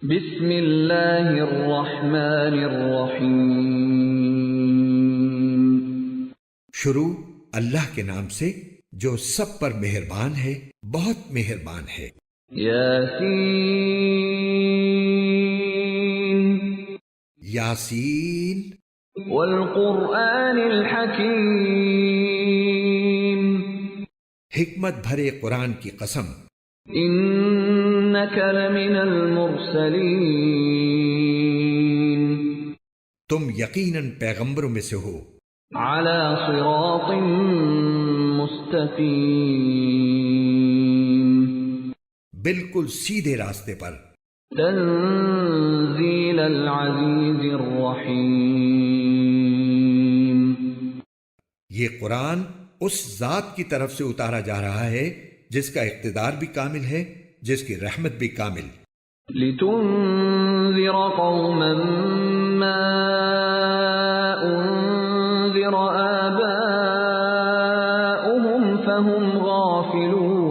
بسم اللہ الرحمن الرحیم۔ شروع اللہ کے نام سے جو سب پر مہربان ہے، بہت مہربان ہے۔ یاسین یاسین والقرآن الحکیم، حکمت بھرے قرآن کی قسم، انک لمن المرسلین، تم یقیناً پیغمبروں میں سے ہو، علی صراط مستقیم، بالکل سیدھے راستے پر۔ تنزیل العزیز الرحیم، یہ قرآن اس ذات کی طرف سے اتارا جا رہا ہے جس کا اقتدار بھی کامل ہے، جس کی رحمت بھی کامل۔ لتنذر قوما ما انذر آباؤهم فهم غافلون،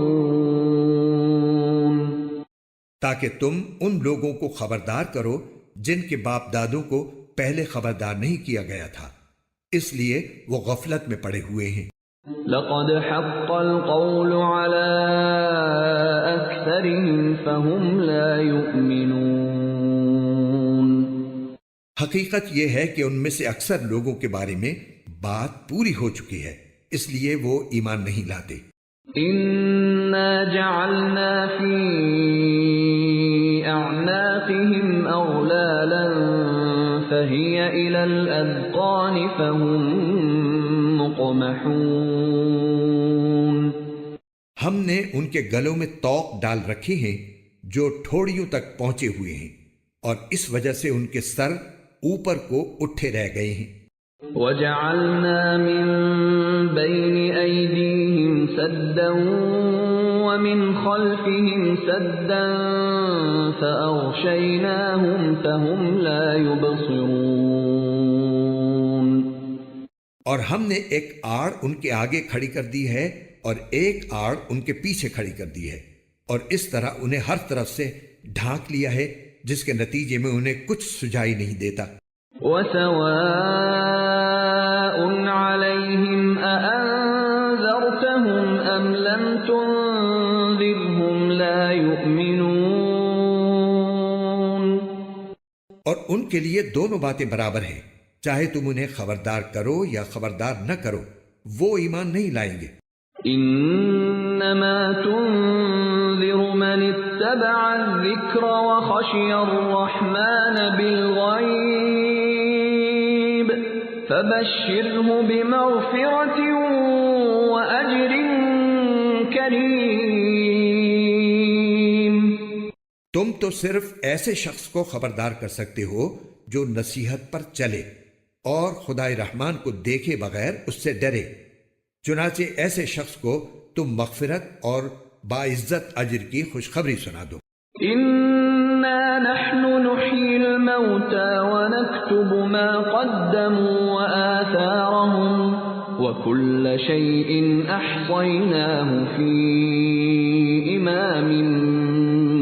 تاکہ تم ان لوگوں کو خبردار کرو جن کے باپ دادوں کو پہلے خبردار نہیں کیا گیا تھا، اس لیے وہ غفلت میں پڑے ہوئے ہیں۔ لقد حق القول على أكثرهم فهم لا يؤمنون، حقیقت یہ ہے کہ ان میں سے اکثر لوگوں کے بارے میں بات پوری ہو چکی ہے، اس لیے وہ ایمان نہیں لاتے۔ إنا جعلنا في أعناقهم أغلالا فهي إلى الأذقان فهم مقمحون، ہم نے ان کے گلوں میں طوق ڈال رکھے ہیں جو ٹھوڑیوں تک پہنچے ہوئے ہیں، اور اس وجہ سے ان کے سر اوپر کو اٹھے رہ گئے ہیں۔ وجعلنا من بين أيديهم سدا ومن خلفهم سدا فأغشيناهم فهم لا يبصرون، اور ہم نے ایک آڑ ان کے آگے کھڑی کر دی ہے اور ایک آڑ ان کے پیچھے کھڑی کر دی ہے، اور اس طرح انہیں ہر طرف سے ڈھانک لیا ہے، جس کے نتیجے میں انہیں کچھ سجائی نہیں دیتا۔ وسواء عليهم أأنذرتهم أم لم تنذرهم لا يؤمنون، اور ان کے لیے دونوں باتیں برابر ہیں، چاہے تم انہیں خبردار کرو یا خبردار نہ کرو، وہ ایمان نہیں لائیں گے۔ انما تنذر من اتبع الذکر وخشی الرحمن بالغیب فبشرہ بمغفرۃ واجر کریم، تم تو صرف ایسے شخص کو خبردار کر سکتے ہو جو نصیحت پر چلے اور خدائے رحمان کو دیکھے بغیر اس سے ڈرے، چنانچہ ایسے شخص کو تم مغفرت اور باعزت اجر کی خوشخبری سنا دو۔ انا نحن نحيي الموتى ونكتب ما قدموا وآثارهم وكل شيء احصيناه في امام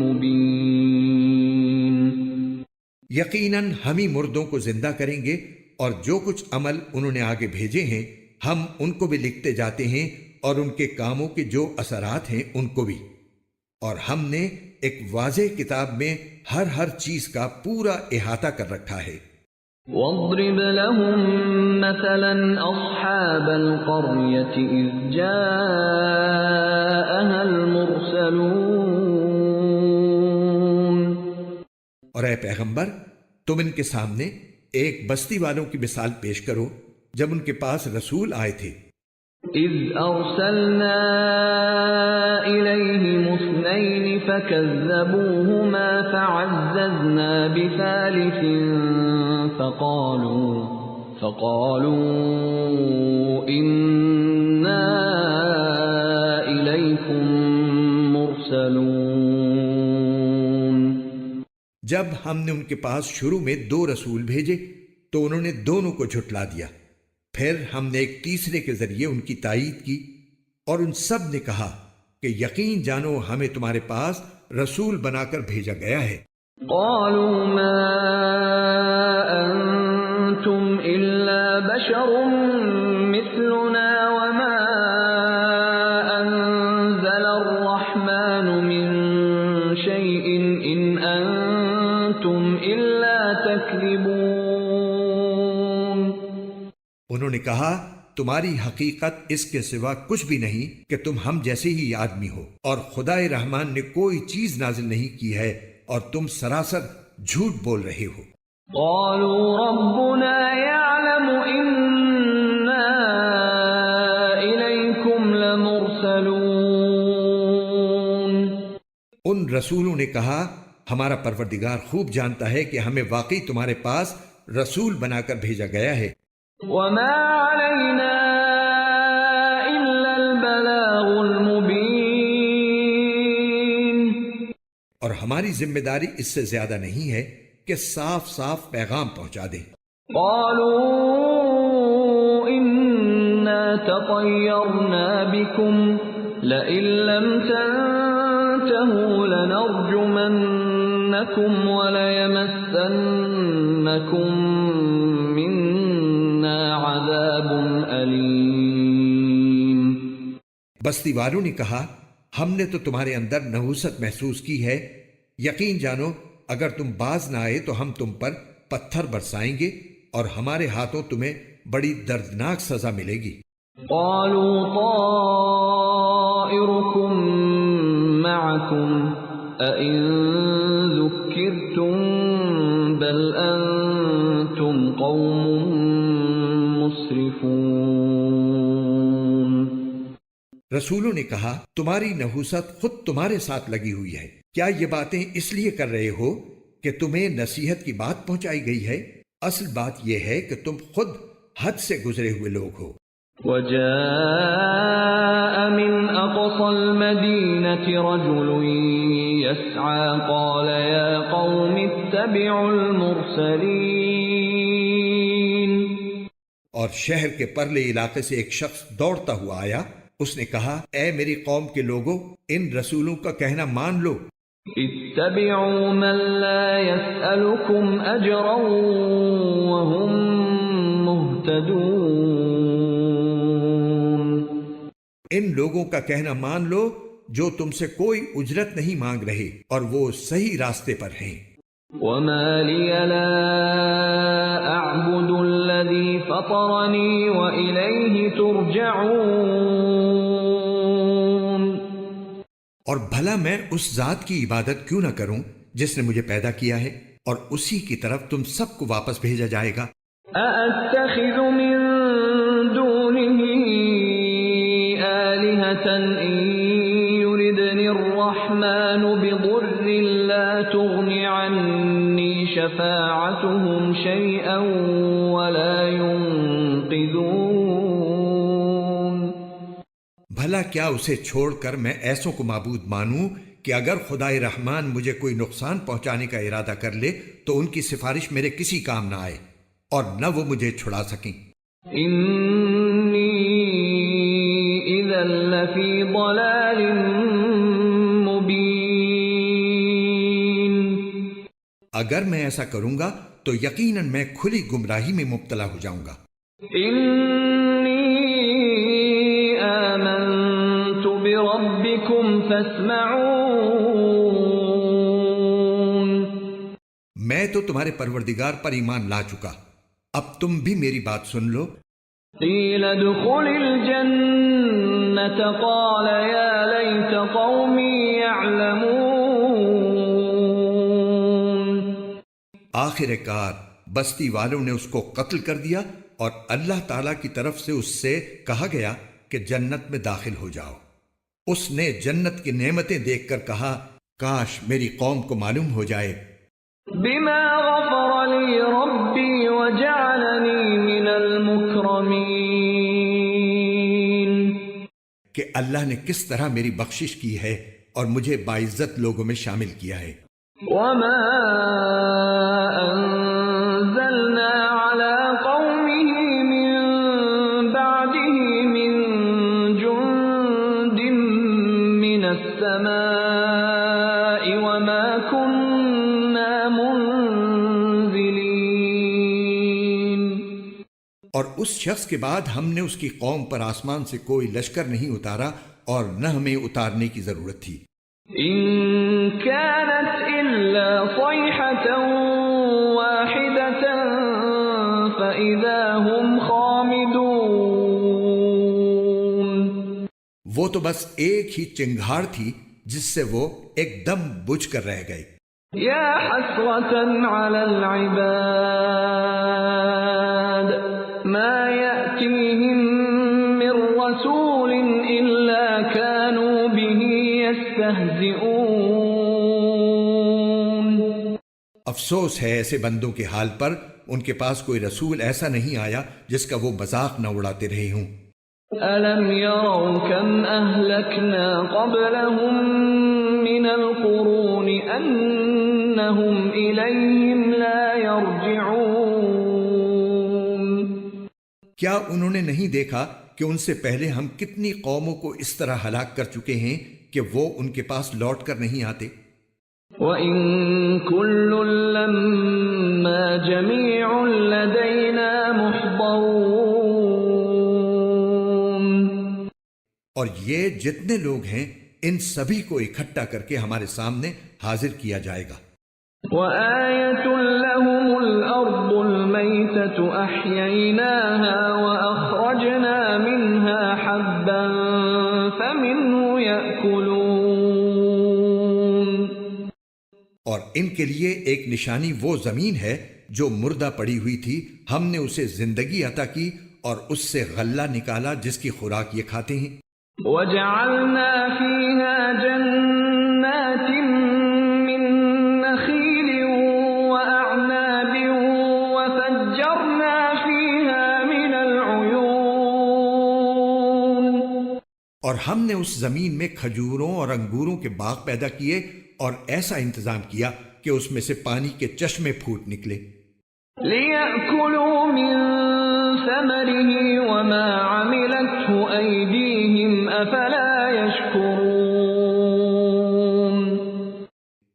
مبين، یقیناً ہم ہی مردوں کو زندہ کریں گے، اور جو کچھ عمل انہوں نے آگے بھیجے ہیں ہم ان کو بھی لکھتے جاتے ہیں، اور ان کے کاموں کے جو اثرات ہیں ان کو بھی، اور ہم نے ایک واضح کتاب میں ہر چیز کا پورا احاطہ کر رکھا ہے۔ واضرب لهم مثلا اصحاب القرية اذ جاءها المرسلون، اور اے پیغمبر تم ان کے سامنے ایک بستی والوں کی مثال پیش کرو جب ان کے پاس رسول آئے تھے۔ اذ ارسلنا الیہم اثنین فکذبوہما فعززنا بثالث فقالوا انا الیکم مرسلون، جب ہم نے ان کے پاس شروع میں 2 رسول بھیجے تو انہوں نے دونوں کو جھٹلا دیا، پھر ہم نے ایک تیسرے کے ذریعے ان کی تائید کی، اور ان سب نے کہا کہ یقین جانو ہمیں تمہارے پاس رسول بنا کر بھیجا گیا ہے۔ قالوا ما أنتم إلا بشر مثلنا وما أنزل الرحمن من شيء إن أنتم إلا تكذبون. انہوں نے کہا تمہاری حقیقت اس کے سوا کچھ بھی نہیں کہ تم ہم جیسے ہی آدمی ہو، اور خدا رحمان نے کوئی چیز نازل نہیں کی ہے اور تم سراسر جھوٹ بول رہے ہو. قالوا ربنا يعلم إنا إليكم لمرسلون. ان رسولوں نے کہا ہمارا پروردگار خوب جانتا ہے کہ ہمیں واقعی تمہارے پاس رسول بنا کر بھیجا گیا ہے. وما علينا إلا البلاغ المبين. اور ہماری ذمہ داری اس سے زیادہ نہیں ہے کہ صاف صاف پیغام پہنچا دیں. قالوا إنا تطيرنا بكم لئن لم تنتهوا لنرجمنكم وليمسنكم منا عذاب أليم. بستی والوں نے کہا ہم نے تو تمہارے اندر نحوست محسوس کی ہے، یقین جانو اگر تم باز نہ آئے تو ہم تم پر پتھر برسائیں گے اور ہمارے ہاتھوں تمہیں بڑی دردناک سزا ملے گی. قالوا طائركم معكم أئن ذكرتم بل أنتم قوم مسرفون. رسولوں نے کہا تمہاری نحوست خود تمہارے ساتھ لگی ہوئی ہے، کیا یہ باتیں اس لیے کر رہے ہو کہ تمہیں نصیحت کی بات پہنچائی گئی ہے؟ اصل بات یہ ہے کہ تم خود حد سے گزرے ہوئے لوگ ہو. وجاء من أقصى المدينة رجل يسعى قال يا قوم اتبعوا المرسلين. اور شہر کے پرلے علاقے سے ایک شخص دوڑتا ہوا آیا، اس نے کہا اے میری قوم کے لوگوں ان رسولوں کا کہنا مان لو. اتبعوا من لا يسألكم أجرا وهم مهتدون. ان لوگوں کا کہنا مان لو جو تم سے کوئی اجرت نہیں مانگ رہے اور وہ صحیح راستے پر ہیں. وما لي لا أعبد الذي فطرني وإليه ترجعون. اور بھلا میں اس ذات کی عبادت کیوں نہ کروں جس نے مجھے پیدا کیا ہے اور اسی کی طرف تم سب کو واپس بھیجا جائے گا. أأتخذ من دونه آلهة إن يردني الرحمن بضر لا تغن عني شفاعتهم شيئا ولا ينقذون. بھلا کیا اسے چھوڑ کر میں ایسوں کو معبود مانوں کہ اگر خدائے رحمان مجھے کوئی نقصان پہنچانے کا ارادہ کر لے تو ان کی سفارش میرے کسی کام نہ آئے اور نہ وہ مجھے چھڑا سکیں. انی اذا لفی ضلال مبین. اگر میں ایسا کروں گا تو یقیناً میں کھلی گمراہی میں مبتلا ہو جاؤں گا. انی آمنت بربکم فاسمعون. میں تو تمہارے پروردگار پر ایمان لا چکا، اب تم بھی میری بات سن لو. قیل ادخل الجنة قال یا لیت قومی یعلمون. آخر کار بستی والوں نے اس کو قتل کر دیا اور اللہ تعالی کی طرف سے اس سے کہا گیا کہ جنت میں داخل ہو جاؤ. اس نے جنت کی نعمتیں دیکھ کر کہا کاش میری قوم کو معلوم ہو جائے بما غفر لی ربی وجعلنی من المکرمین. کہ اللہ نے کس طرح میری بخشش کی ہے اور مجھے باعزت لوگوں میں شامل کیا ہے. وما انزلنا على قومه من بعده من جند من السماء وما كنا اور اس شخص کے بعد ہم نے اس کی قوم پر آسمان سے کوئی لشکر نہیں اتارا اور نہ ہمیں اتارنے کی ضرورت تھی۔ إن كانت إلا صيحة واحدة فإذا هم خامدون، وہ تو بس ایک ہی چنگھاڑ تھی جس سے وہ ایک دم بجھ کر رہ گئے۔ يا حسرة على العباد ما يأتيهم من رسول إلا كانوا به يستهزئون۔ افسوس ہے ایسے بندوں کے حال پر، ان کے پاس کوئی رسول ایسا نہیں آیا جس کا وہ مذاق نہ اڑاتے رہے ہوں۔ أَلَمْ يَرَوْا كَمْ أَهْلَكْنَا قَبْلَهُمْ مِنَ الْقُرُونِ أَنَّهُمْ إِلَيْهِمْ لَا يَرْجِعُونَ۔ کیا انہوں نے نہیں دیکھا کہ ان سے پہلے ہم کتنی قوموں کو اس طرح ہلاک کر چکے ہیں کہ وہ ان کے پاس لوٹ کر نہیں آتے؟ وَإِن كُلٌّ لَّمَّا جَمِيعٌ لَّدَيْنَا مُحْضَرُونَ۔ اور یہ جتنے لوگ ہیں ان سبھی کو اکٹھا کر کے ہمارے سامنے حاضر کیا جائے گا۔ وَآيَةٌ لَّهُمُ الْأَرْضُ الْمَيْتَةُ أَحْيَيْنَاهَا وَأَخْرَجْنَا مِنْهَا حَبًّا فَمِنْهُ يَأْكُلُونَ۔ اور ان کے لیے ایک نشانی وہ زمین ہے جو مردہ پڑی ہوئی تھی، ہم نے اسے زندگی عطا کی اور اس سے غلہ نکالا جس کی خوراک یہ کھاتے ہیں۔ وَجَعَلْنَا فِيهَا جَنَّاتٍ مِّن نَّخِيلٍ وَأَعْنَابٍ وَفَجَّرْنَا فِيهَا مِنَ الْعُيُونِ۔ اور ہم نے اس زمین میں کھجوروں اور انگوروں کے باغ پیدا کیے اور ایسا انتظام کیا کہ اس میں سے پانی کے چشمے پھوٹ نکلے۔ لِيَأْكُلُوا مِن ثَمَرِهِ وَمَا عَمِلَتْهُ أَيْدِيهِمْ أَفَلَا يَشْكُرُونَ۔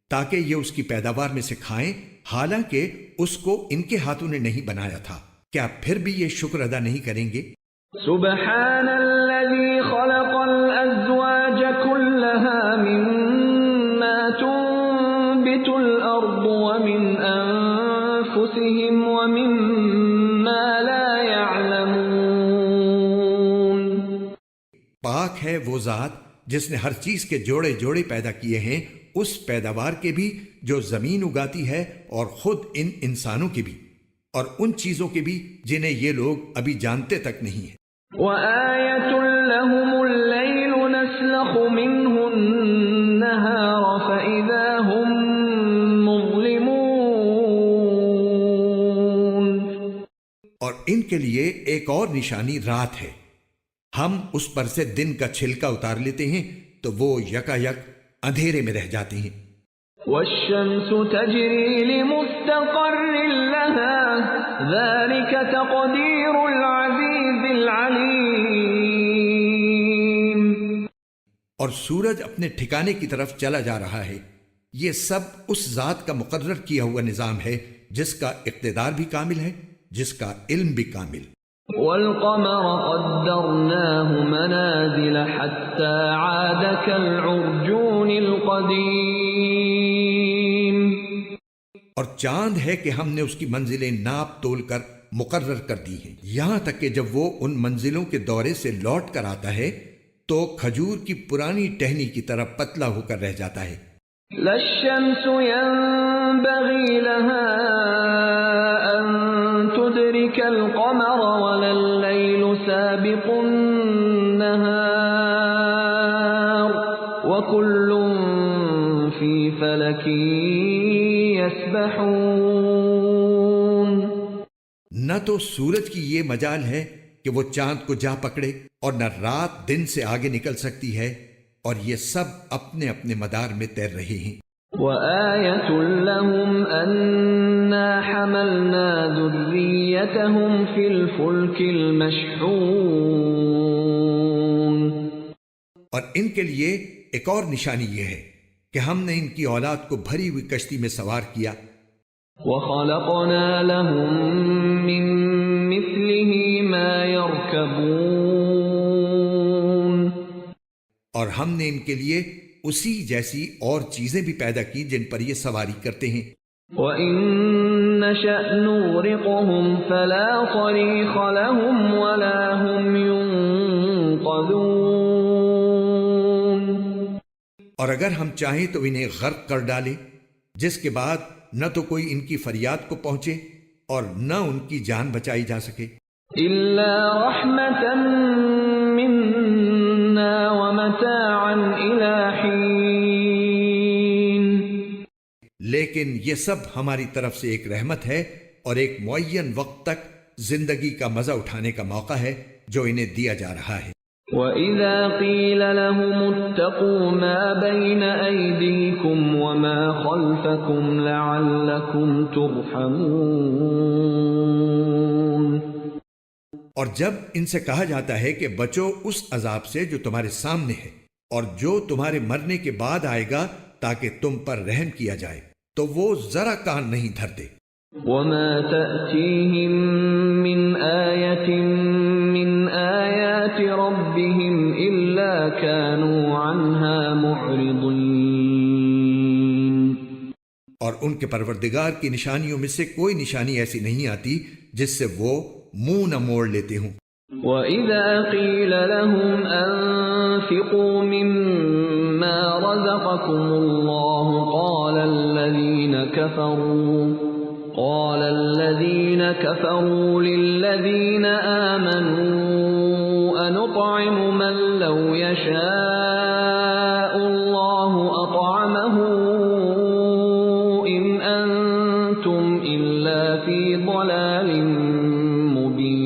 تاکہ یہ اس کی پیداوار میں سے کھائیں، حالانکہ اس کو ان کے ہاتھوں نے نہیں بنایا تھا، کیا پھر بھی یہ شکر ادا نہیں کریں گے؟ سبحان الذي خلق الأزواج كلها مما تنبت الأرض ومن أنفسهم ومما لا يعلمون۔ پاک ہے وہ ذات جس نے ہر چیز کے جوڑے جوڑے پیدا کیے ہیں، اس پیداوار کے بھی جو زمین اگاتی ہے اور خود ان انسانوں کے بھی، اور ان چیزوں کے بھی جنہیں یہ لوگ ابھی جانتے تک نہیں ہیں۔ وَآيَةٌ لَّهُمُ اللَّيْلُ نَسْلَخُ مِنْهُ النَّهَارَ فَإِذَا هُم مُّظْلِمُونَ۔ اور ان کے لیے ایک اور نشانی رات ہے، ہم اس پر سے دن کا چھلکا اتار لیتے ہیں تو وہ یکا یک اندھیرے میں رہ جاتے ہیں۔ وَالشَّمْسُ تَجْرِي لِمُسْتَقَرٍّ لَّهَا ذَلِكَ تَقْدِيرُ الْعَزِيزِ الْعَلِيمِ۔ اور سورج اپنے ٹھکانے کی طرف چلا جا رہا ہے، یہ سب اس ذات کا مقرر کیا ہوا نظام ہے جس کا اقتدار بھی کامل ہے، جس کا علم بھی کامل۔ وَالْقَمَرَ قَدَّرْنَاهُ مَنَازِلَ حَتَّى عَادَ كَالْعُرْجُونِ الْقَدِيمِ۔ اور چاند ہے کہ ہم نے اس کی منزلیں ناپ تول کر مقرر کر دی ہیں، یہاں تک کہ جب وہ ان منزلوں کے دورے سے لوٹ کر آتا ہے تو کھجور کی پرانی ٹہنی کی طرح پتلا ہو کر رہ جاتا ہے۔ لَا الشَّمْسُ يَنبَغِي لَهَا أَن تُدْرِكَ الْقَمَرَ وَلَا اللَّيْلُ سَابِقُ النَّهَارِ وَكُلٌّ فِي فَلَكٍ يَسْبَحُونَ۔ نہ تو سورج کی یہ مجال ہے کہ وہ چاند کو جا پکڑے، اور نہ رات دن سے آگے نکل سکتی ہے، اور یہ سب اپنے اپنے مدار میں تیر رہے ہیں۔ وَآيَةٌ لَّهُمْ أَنَّا حَمَلْنَا ذُرِّيَّتَهُمْ فِي الْفُلْكِ الْمَشْحُونِ۔ اور ان کے لیے ایک اور نشانی یہ ہے کہ ہم نے ان کی اولاد کو بھری ہوئی کشتی میں سوار کیا۔ وَخَلَقْنَا لَهُم مِّن مِّثْلِهِ اور ہم نے ان کے لیے اسی جیسی اور چیزیں بھی پیدا کی جن پر یہ سواری کرتے ہیں۔ وَإِن نَّشَأْ نُغْرِقْهُمْ فَلَا صَرِيخَ لَهُمْ وَلَا هُمْ يُنقَذُونَ، اور اگر ہم چاہیں تو انہیں غرق کر ڈالیں، جس کے بعد نہ تو کوئی ان کی فریاد کو پہنچے اور نہ ان کی جان بچائی جا سکے۔ إِلَّا رَحْمَةً مِّنَّا وَمَتَاعًا إِلَىٰ حِينٍ، لیکن یہ سب ہماری طرف سے ایک رحمت ہے اور ایک معین وقت تک زندگی کا مزہ اٹھانے کا موقع ہے جو انہیں دیا جا رہا ہے۔ وَإِذَا قِيلَ لَهُمُ اتَّقُوا مَا بَيْنَ أَيْدِيكُمْ وَمَا خَلْفَكُمْ لَعَلَّكُمْ تُرْحَمُونَ، اور جب ان سے کہا جاتا ہے کہ بچو اس عذاب سے جو تمہارے سامنے ہے اور جو تمہارے مرنے کے بعد آئے گا تاکہ تم پر رحم کیا جائے، تو وہ ذرا کان نہیں دھرتے۔ وَمَا تَأْتِيهِم مِّنْ آيَةٍ مِّنْ آيَاتِ رَبِّهِمْ إِلَّا كَانُوا عَنْهَا مُعْرِضِينَ، اور ان کے پروردگار کی نشانیوں میں سے کوئی نشانی ایسی نہیں آتی جس سے وہ منہ نہ موڑ لیتے ہوں۔ وَإِذَا قِيلَ لَهُمْ أَنفِقُوا مِمَّا رَزَقَكُمُ اللَّهُ قَالَ الَّذِينَ كَفَرُوا لِلَّذِينَ آمَنُوا أَنُطْعِمُ مَن لَّوْ يَشَاءُ اللَّهُ أَطْعَمَهُ إِنْ أَنتُمْ إِلَّا فِي ضَلَالٍ مُّبِينٍ۔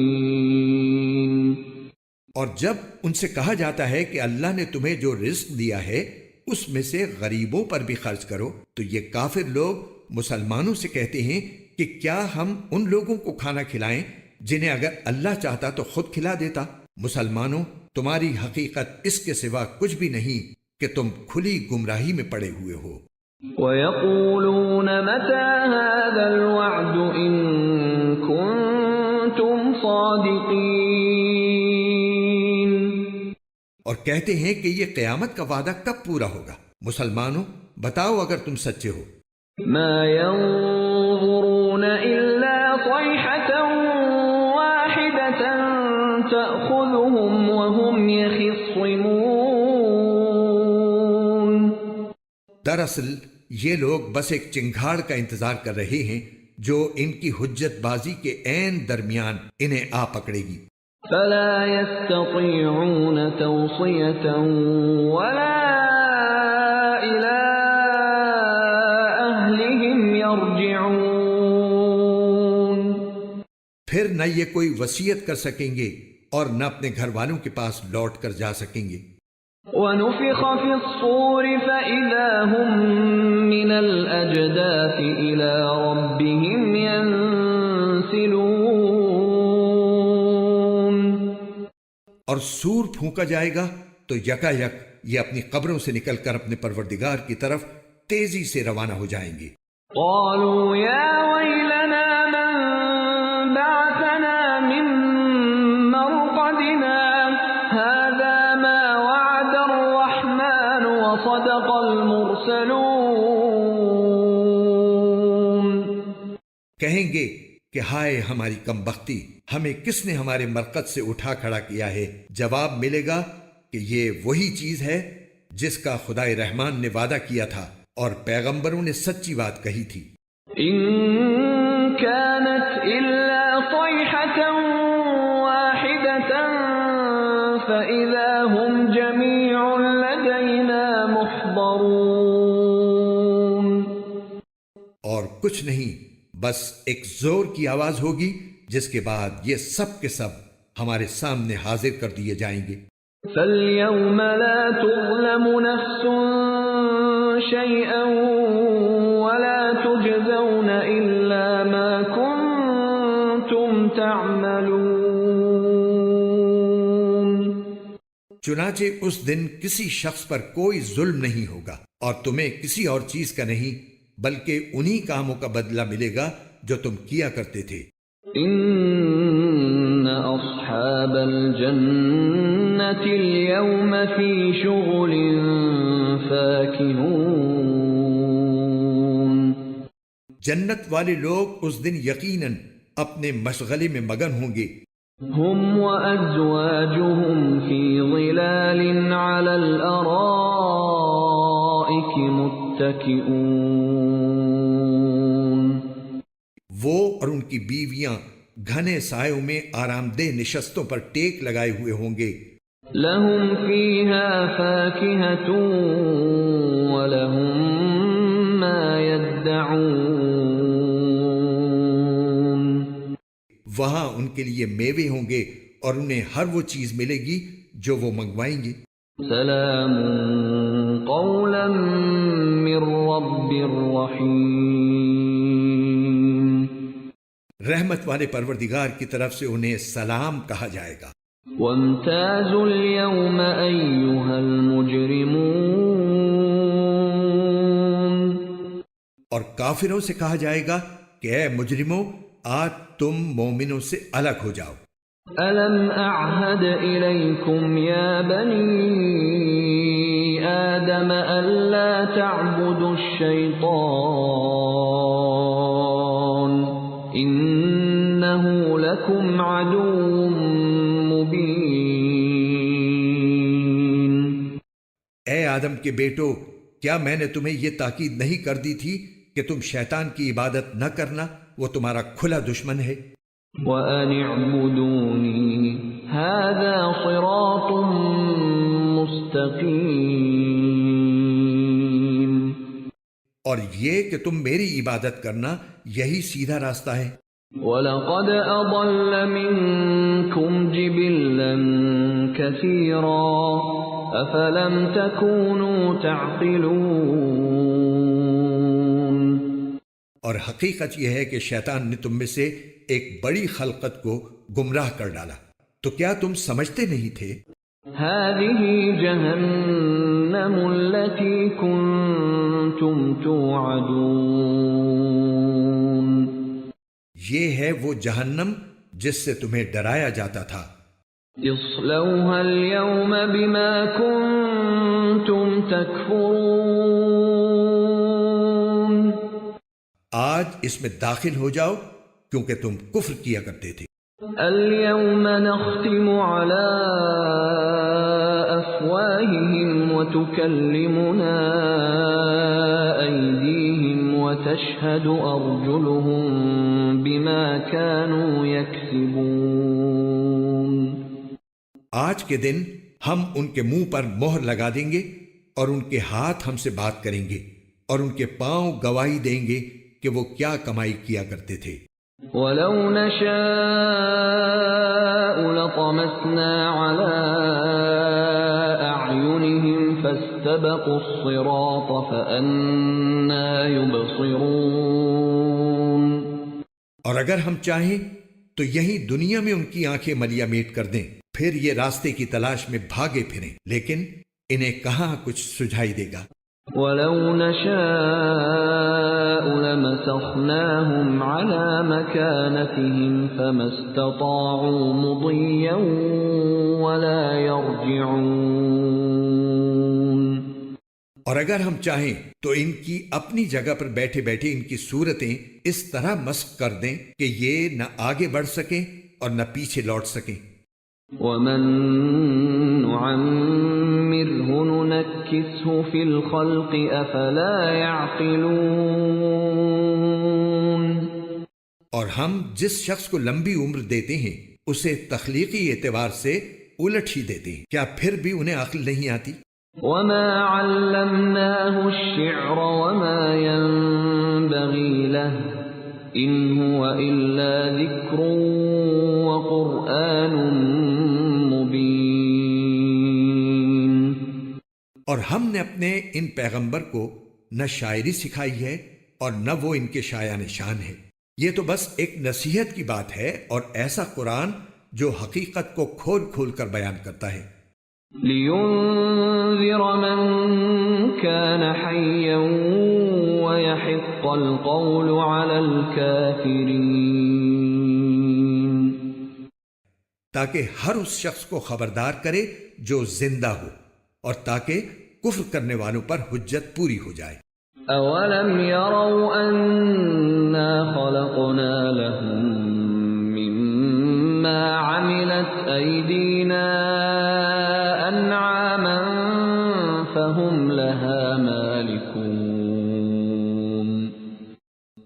اور جب ان سے کہا جاتا ہے کہ اللہ نے تمہیں جو رزق دیا ہے اس میں سے غریبوں پر بھی خرچ کرو، تو یہ کافر لوگ مسلمانوں سے کہتے ہیں کہ کیا ہم ان لوگوں کو کھانا کھلائیں جنہیں اگر اللہ چاہتا تو خود کھلا دیتا۔ مسلمانوں، تمہاری حقیقت اس کے سوا کچھ بھی نہیں کہ تم کھلی گمراہی میں پڑے ہوئے ہو۔ وَيَقُولُونَ مَتَىٰ هَٰذَا الْوَعْدُ إِن كُنتُمْ صَادِقِينَ، اور کہتے ہیں کہ یہ قیامت کا وعدہ کب پورا ہوگا؟ مسلمانوں، بتاؤ اگر تم سچے ہو۔ مَا يَنظُرُونَ إِلَّا صَيْحَةً وَاحِدَةً تَأْخُذُهُمْ وَهُمْ يَخِصِّمُونَ، دراصل یہ لوگ بس ایک چنگھاڑ کا انتظار کر رہے ہیں جو ان کی حجت بازی کے عین درمیان انہیں آ پکڑے گی۔ فَلَا يَسْتَطِيعُونَ تَوْصِيَةً وَلَا إِلَىٰ أَهْلِهِمْ يَرْجِعُونَ، پھر نہ یہ کوئی وصیت کر سکیں گے اور نہ اپنے گھر والوں کے پاس لوٹ کر جا سکیں گے۔ وَنُفِخَ فِي الصُّورِ فَإِذَا هُم مِّنَ الْأَجْدَاثِ إِلَىٰ رَبِّهِمْ يَنسِلُونَ، اور سور پھونکا جائے گا تو یکا یک یہ اپنی قبروں سے نکل کر اپنے پروردگار کی طرف تیزی سے روانہ ہو جائیں گے۔ قَالُوا يَا وَيْلَنَا مَن بَعَثَنَا مِن مَّرْقَدِنَا هَٰذَا مَا وَعَدَ الرَّحْمَٰنُ وَصَدَقَ الْمُرْسَلُونَ، کہیں گے کہ ہائے ہماری کم بختی، ہمیں کس نے ہمارے مرقد سے اٹھا کھڑا کیا ہے؟ جواب ملے گا کہ یہ وہی چیز ہے جس کا خدائے رحمان نے وعدہ کیا تھا اور پیغمبروں نے سچی بات کہی تھی۔ إِن كَانَتْ إِلَّا صَيْحَةً وَاحِدَةً فَإِذَا هُمْ جَمِيعٌ لَدَيْنَا مُحْضَرُونَ، اور کچھ نہیں، بس ایک زور کی آواز ہوگی جس کے بعد یہ سب کے سب ہمارے سامنے حاضر کر دیے جائیں گے۔ فَالْيَوْمَ لَا تُظْلَمُ نَفْسٌ شَيْئًا وَلَا تُجْزَوْنَ إِلَّا مَا كُنتُمْ تَعْمَلُونَ، چنانچہ اس دن کسی شخص پر کوئی ظلم نہیں ہوگا اور تمہیں کسی اور چیز کا نہیں بلکہ انہی کاموں کا بدلہ ملے گا جو تم کیا کرتے تھے۔ إِنَّ أَصْحَابَ الْجَنَّةِ الْجَنَّةِ الْيَوْمَ فِي شُغُلٍ فَاكِهُونَ جنت والے لوگ اس دن یقیناً اپنے مشغلے میں مگن ہوں گے. هُمْ وَأَزْوَاجُهُمْ فِي ظِلَالٍ عَلَى الْأَرَائِكِ مُتَّكِئُونَ وہ اور ان کی بیویاں گھنے سایوں میں آرام دہ نشستوں پر ٹیک لگائے ہوئے ہوں گے. لَهُمْ فِيهَا فَاكِهَةٌ وَلَهُمْ مَا يَدَّعُونَ وہاں ان کے لیے میوے ہوں گے اور انہیں ہر وہ چیز ملے گی جو وہ منگوائیں گے. سلام قولا من رب رحیم رحمت والے پروردگار کی طرف سے انہیں سلام کہا جائے گا. وامتازوا اليوم أيها المجرمون اور کافروں سے کہا جائے گا کہ اے مجرموں آج تم مومنوں سے الگ ہو جاؤ. ألم أعهد إليكم يا بني آدم ألا تعبدوا الشيطان إنه لكم عدو مبين. اے آدم کے بیٹو کیا میں نے تمہیں یہ تاکید نہیں کر دی تھی کہ تم شیطان کی عبادت نہ کرنا، وہ تمہارا کھلا دشمن ہے. وَأَنِ اعْبُدُونِي هَذَا صِرَاطٌ مُسْتَقِيمٌ اور یہ کہ تم میری عبادت کرنا یہی سیدھا راستہ ہے. وَلَقَدْ أَضَلَّ مِنْكُمْ جِبِلًّا كَثِيرًا أَفَلَمْ تَكُونُوا تَعْقِلُونَ اور حقیقت یہ ہے کہ شیطان نے تم میں سے ایک بڑی خلقت کو گمراہ کر ڈالا، تو کیا تم سمجھتے نہیں تھے؟ هَذِهِ جَهَنَّمُ الَّتِي كُنْتُمْ تُوعَدُونَ یہ ہے وہ جہنم جس سے تمہیں ڈرایا جاتا تھا. اصلوها اليوم بما كنتم تكفرون آج اس میں داخل ہو جاؤ کیونکہ تم کفر کیا کرتے تھے. اليوم نختم على أفواههم وتكلمنا أيديهم وتشهد أرجلهم بما كانوا يكسبون. آج کے دن ہم ان کے منہ پر مہر لگا دیں گے اور ان کے ہاتھ ہم سے بات کریں گے اور ان کے پاؤں گواہی دیں گے کہ وہ کیا کمائی کیا کرتے تھے. وَلَوْ نَشَاءُ لَطَمَسْنَا عَلَىٰ أَعْيُنِهِمْ فَاسْتَبَقُوا الصِّرَاطَ فَأَنَّىٰ يُبْصِرُونَ اور اگر ہم چاہیں تو یہی دنیا میں ان کی آنکھیں ملیا میٹ کر دیں، پھر یہ راستے کی تلاش میں بھاگے پھریں، لیکن انہیں کہاں کچھ سجھائی دے گا. وَلَوْ نَشَاءُ لَمَسَخْنَاهُمْ عَلَىٰ مَكَانَتِهِمْ فَمَا اسْتَطَاعُوا مُضِيًّا وَلَا يَرْجِعُونَ اور اگر ہم چاہیں تو ان کی اپنی جگہ پر بیٹھے بیٹھے ان کی صورتیں اس طرح مسخ کر دیں کہ یہ نہ آگے بڑھ سکیں اور نہ پیچھے لوٹ سکیں. وَمَن نُعَمِّرْهُ نُنَكِّسْهُ فِي الْخَلْقِ أَفَلَا يَعْقِلُونَ اور ہم جس شخص کو لمبی عمر دیتے ہیں اسے تخلیقی اعتبار سے الٹ ہی دیتے ہیں، کیا پھر بھی انہیں عقل نہیں آتی؟ وَمَا عَلَّمْنَاهُ الشِّعْرَ وَمَا يَنبَغِي لَهُ إِنْ هُوَ إِلَّا ذِكْرٌ وَقُرْآنٌ مُبِينٌ اور ہم نے اپنے ان پیغمبر کو نہ شاعری سکھائی ہے اور نہ وہ ان کے شایان شان ہے، یہ تو بس ایک نصیحت کی بات ہے اور ایسا قرآن جو حقیقت کو کھول کھول کر بیان کرتا ہے. لِيُنذِرَ مَن كَانَ حَيًّا وَيَحِقَّ الْقَوْلُ عَلَى الْكَافِرِينَ تاکہ ہر اس شخص کو خبردار کرے جو زندہ ہو، اور تاکہ کفر کرنے والوں پر حجت پوری ہو جائے۔ اولم يروا انا خلقنا لهم مما عملت ايدينا انعاما فهم لها مالكون۔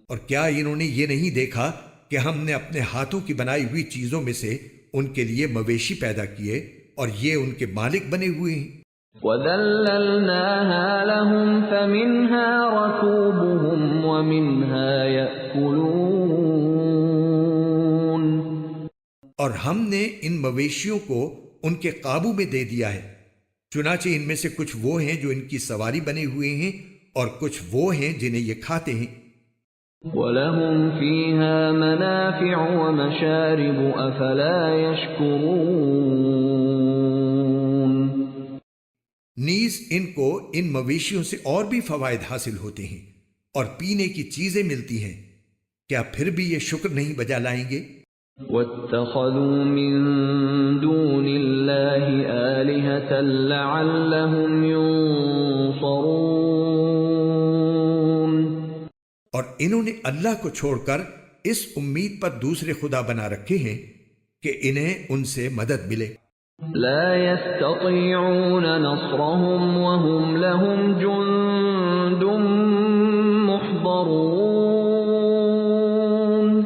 اور کیا انہوں نے یہ نہیں دیکھا کہ ہم نے اپنے ہاتھوں کی بنائی ہوئی چیزوں میں سے ان کے لیے مویشی پیدا کیے اور یہ ان کے مالک بنے ہوئے ہیں؟ وَذَلَّلْنَاهَا لَهُمْ فَمِنْهَا رَكُوبُهُمْ وَمِنْهَا يَأْكُلُونَ۔ اور ہم نے ان مویشیوں کو ان کے قابو میں دے دیا ہے، چنانچہ ان میں سے کچھ وہ ہیں جو ان کی سواری بنے ہوئے ہیں اور کچھ وہ ہیں جنہیں یہ کھاتے ہیں۔ وَلَهُمْ فِيهَا مَنَافِعُ وَمَشَارِبُ أَفَلَا يَشْكُرُونَ۔ نیز ان کو ان مویشیوں سے اور بھی فوائد حاصل ہوتے ہیں اور پینے کی چیزیں ملتی ہیں، کیا پھر بھی یہ شکر نہیں بجا لائیں گے؟ وَاتَّخَذُوا مِن دُونِ اللَّهِ آلِهَةً لَعَلَّهُمْ يُنصَرُونَ۔ اور انہوں نے اللہ کو چھوڑ کر اس امید پر دوسرے خدا بنا رکھے ہیں کہ انہیں ان سے مدد ملے۔ لا يستطيعون نصرهم وهم لهم جند محضرون۔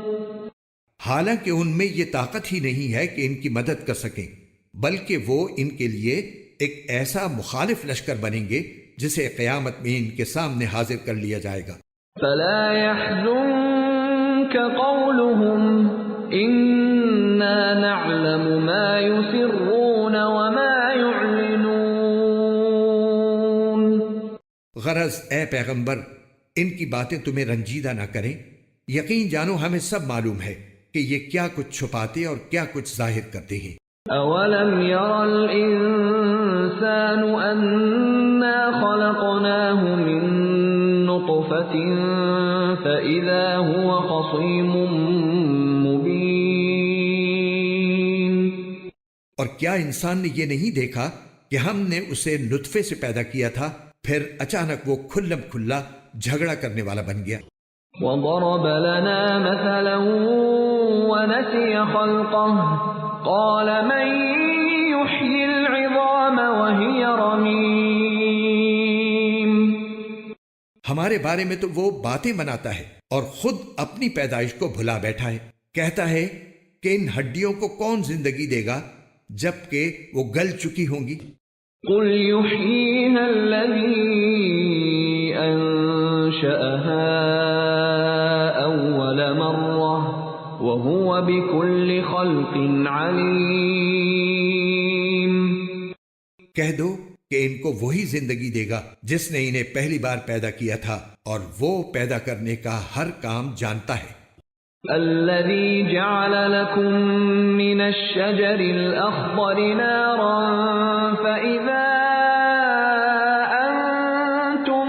حالانکہ ان میں یہ طاقت ہی نہیں ہے کہ ان کی مدد کر سکیں، بلکہ وہ ان کے لیے ایک ایسا مخالف لشکر بنیں گے جسے قیامت میں ان کے سامنے حاضر کر لیا جائے گا۔ فلا يحزنك قولهم إنا نعلم ما يسرون وما يعلنون۔ غرض اے پیغمبر، ان کی باتیں تمہیں رنجیدہ نہ کریں، یقین جانو ہمیں سب معلوم ہے کہ یہ کیا کچھ چھپاتے اور کیا کچھ ظاہر کرتے ہیں۔ اولم ير الانسان انا خلقناه من نطفة فاذا هو خصيم مبين۔ اور کیا انسان نے یہ نہیں دیکھا کہ ہم نے اسے نطفے سے پیدا کیا تھا، پھر اچانک وہ کھلم کھلا جھگڑا کرنے والا بن گیا۔ وضرب لنا مثلا ونسي خلقه قال من يحيي العظام وهي رميم۔ ہمارے بارے میں تو وہ باتیں بناتا ہے اور خود اپنی پیدائش کو بھلا بیٹھا ہے، کہتا ہے کہ ان ہڈیوں کو کون زندگی دے گا جبکہ وہ گل چکی ہوں گی۔ قل يحييها الذي أنشأها أول مرة وهو بكل خلق عليم۔ کہہ دو کہ ان کو وہی زندگی دے گا جس نے انہیں پہلی بار پیدا کیا تھا، اور وہ پیدا کرنے کا ہر کام جانتا ہے۔ الذي جعل لكم من الشجر الأخضر نارا فإذا أنتم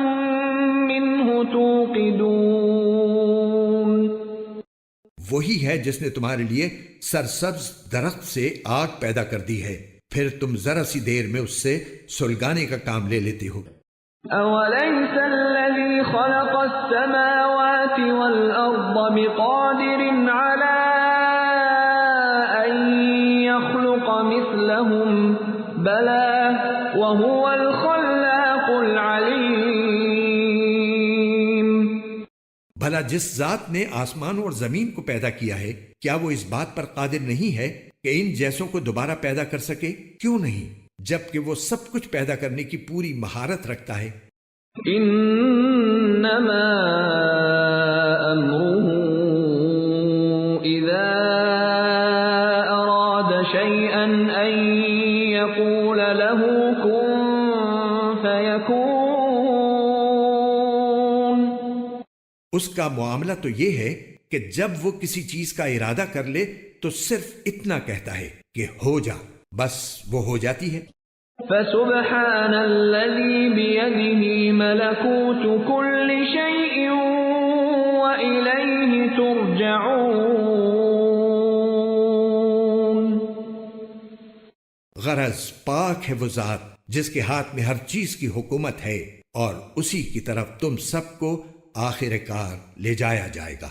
منه توقدون۔ وہی ہے جس نے تمہارے لیے سرسبز درخت سے آگ پیدا کر دی ہے، پھر تم ذرا سی دیر میں اس سے سلگانے کا کام لے لیتے ہو۔ أوليس الذي خلق السماوات والأرض بقادر على أن يخلق مثلهم بلى وهو الخلاق العليم۔ بھلا جس ذات نے آسمانوں اور زمین کو پیدا کیا ہے، کیا وہ اس بات پر قادر نہیں ہے کہ ان جیسوں کو دوبارہ پیدا کر سکے؟ کیوں نہیں، جبکہ وہ سب کچھ پیدا کرنے کی پوری مہارت رکھتا ہے۔ انما امره اذا اراد شيئا ان يقول له كن فيكون۔ اس کا معاملہ تو یہ ہے کہ جب وہ کسی چیز کا ارادہ کر لے تو صرف اتنا کہتا ہے کہ ہو جا، بس وہ ہو جاتی ہے۔ فسبحان الذي بيده ملكوت كل شيء وإليه ترجعون۔ غرض پاک ہے وہ ذات جس کے ہاتھ میں ہر چیز کی حکومت ہے، اور اسی کی طرف تم سب کو آخر کار لے جایا جائے گا۔